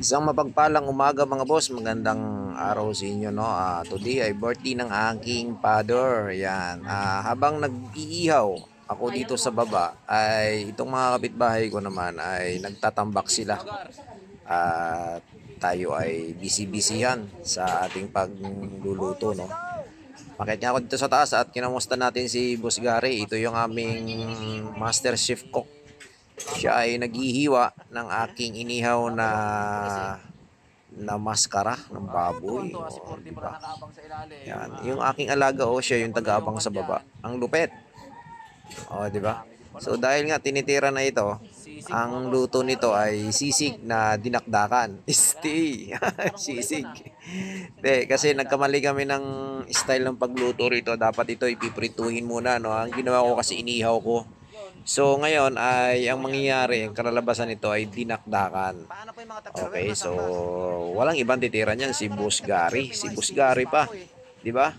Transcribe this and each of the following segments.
Isang mapagpalang umaga mga boss, magandang araw sa inyo no. Today ay birthday ng aking father. Yan. Habang nag-iihaw ako dito sa baba ay itong mga kapitbahay ko naman ay nagtatambak sila. At tayo ay busy-busyhan sa ating pagluluto no. Pakit nga ako dito sa taas at kinamusta natin si Boss Gary. Ito yung aming master chef cook. Siya ay naghihiwa ng aking inihaw na maskara ng baboy. O, di ba? Yan. Yung aking alaga siya yung taga-abang sa baba. Ang lupet. O, di ba? So dahil nga tinitira na ito, ang luto nito ay sisig na dinakdakan. Stay. Sisig. De, kasi nagkamali kami ng style ng pagluto rito. Dapat ito ipiprituhin muna, no? Ang ginawa ko kasi inihaw ko. So ngayon ay ang mangyayari, ang kalalabasan nito ay dinakdakan. Okay, so walang ibang titira niyan si Boss Gary. Si Boss Gary pa, 'di ba?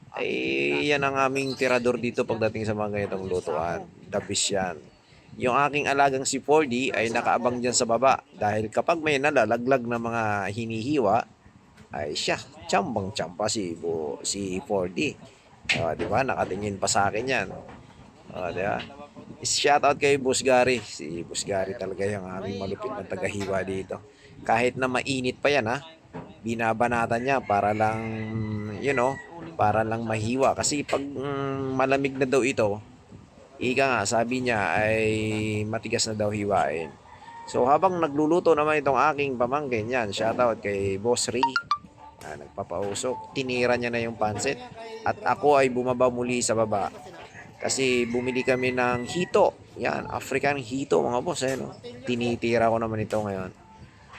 Ay yan ang aming tirador dito pagdating sa mga ganitong lutuan. The best yan. Yung aking alagang si 4D ay nakaabang diyan sa baba dahil kapag may nalalaglag na mga hinihiwa ay siya, tsambang-tsamba si 4D. 'Di ba? Nakatingin pa sa akin 'yan. 'Di ba? Shoutout kay Boss Gary. Si Boss Gary talaga yung aming malupit na tagahiwa dito. Kahit na mainit pa yan binabanatan niya para lang, para lang mahiwa. Kasi pag malamig na daw ito, ika nga, sabi niya ay matigas na daw hiwain. So habang nagluluto naman itong aking pamangkin yan, shoutout kay Boss Ray. Nagpapausok, tinira niya na yung pansit. At ako ay bumaba muli sa baba. Kasi bumili kami ng hito. Yan, African hito mga boss. No? Tinitira ko naman ito ngayon.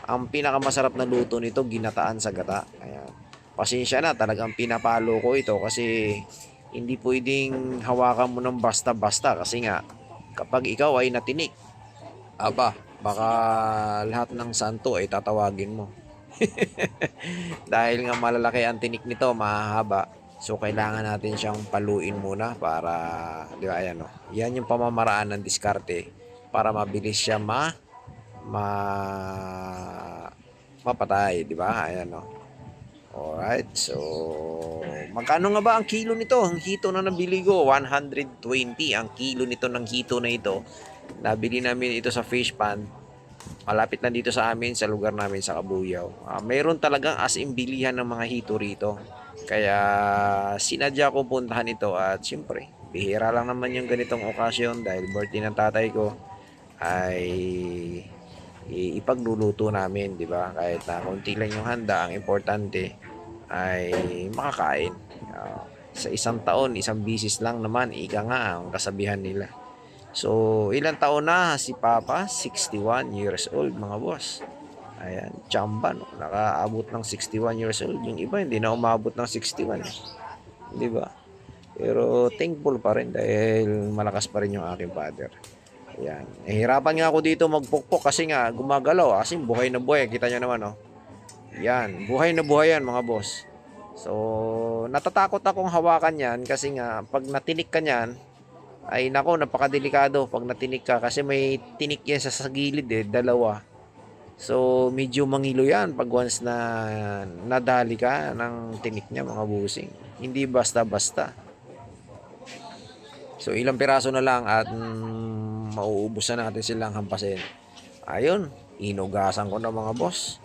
Ang pinakamasarap na luto nito, ginataan sa gata. Ayan. Pasensya na, talagang pinapalo ko ito kasi hindi pwedeng hawakan mo ng basta-basta. Kasi nga, kapag ikaw ay natinik, baka lahat ng santo ay tatawagin mo. Dahil nga malalaki ang tinik nito, mahahaba. So kailangan natin siyang paluin muna para, di ba, ayan Yan yung pamamaraan ng diskarte para mabilis siya mapatay, di ba? Ayan Alright, so magkano nga ba ang kilo nito? Ang hito na nabili ko, 120 ang kilo nito ng hito na ito. Nabili namin ito sa fish pan. Malapit lang dito sa amin, sa lugar namin sa Kabuyaw. Mayroon talagang as in bilihan ng mga hito rito. Kaya sinadya ko puntahan ito at siyempre, bihira lang naman yung ganitong okasyon dahil birthday ng tatay ko ay ipagluluto namin, di ba? Kahit na konti lang yung handa, ang importante ay makakain. Sa isang taon, isang bisis lang naman, ika nga ang kasabihan nila. So, ilang taon na si Papa? 61 years old mga boss. Ayan, chamba nakaabot ng 61 years old. Yung iba hindi na umabot ng 61. Di ba? Pero thankful pa rin dahil malakas pa rin yung aking father. Ayan. Hirapan nga ako dito magpukpok kasi nga gumagalaw. Kasi buhay na buhay. Kita nyo naman Yan, buhay na buhay yan mga boss. So, natatakot akong hawakan yan kasi nga pag natinik ka niyan, ay nako, napakadelikado pag natinik ka kasi may tinik yan sa gilid dalawa. So medyo mangilo yan pag once na nadali ka ng tinik niya mga busing. Hindi basta-basta. So ilang piraso na lang at mauubos na natin silang hampasin. Ayun, inugasan ko na mga boss.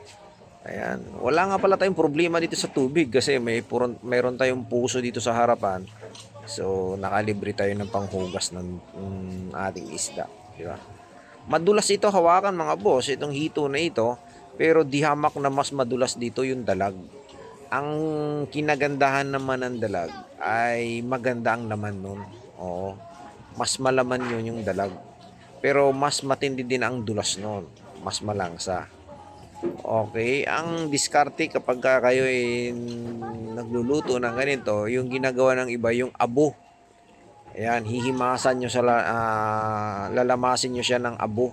Ayan, wala nga pala tayong problema dito sa tubig kasi mayroon tayong puso dito sa harapan. So, nakalibre tayo ng panghugas ng ating isda. Di ba? Madulas ito hawakan mga boss, itong hito na ito. Pero di hamak na mas madulas dito yung dalag. Ang kinagandahan naman ng dalag ay maganda ang laman nun. Oo, mas malaman yun yung dalag. Pero mas matindi din ang dulas nun. Mas malangsa. Okay, ang diskarte kapag kayo ay nagluluto ng ganito, yung ginagawa ng iba, yung abo. Ayan, hihimasan nyo lalamasin nyo siya ng abo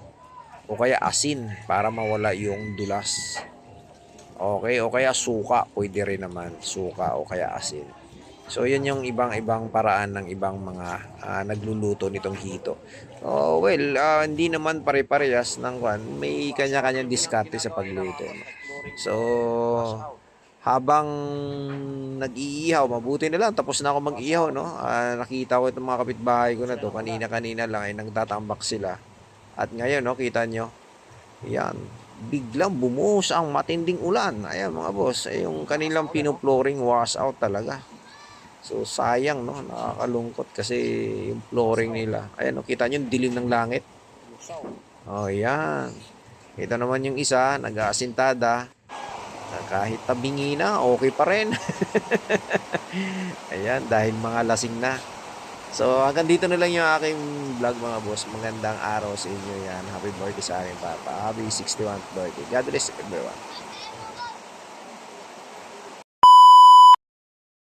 o kaya asin para mawala yung dulas. Okay, o kaya suka, pwede rin naman, suka o kaya asin. So, yun yung ibang-ibang paraan ng ibang mga nagluluto nitong hito. Oh, well, hindi naman pare-parehas ng kwan. May kanya-kanyang diskarte sa pagluto. No? So, habang nag-iihaw, mabuti na lang, tapos na ako mag-ihaw, no? Nakita ko itong mga kapitbahay ko na to, kanina-kanina lang ay nagtatambak sila. At ngayon, no, kita nyo, yan, biglang bumuhos ang matinding ulan. Ayan mga boss, yung kanilang pinuploring wash out talaga. So sayang, no, nakakalungkot kasi yung flooring nila. Ayan, no, kita nyo yung dilim ng langit. Oh, yan. Kita naman yung isa, nag-aasintada. Kahit tabingi na, okay pa rin. Ayan, dahil mga lasing na. So, hanggang dito na lang yung aking vlog mga boss. Magandang araw sa inyo yan. Happy birthday sa aking papa. Happy 61st birthday. God bless everyone.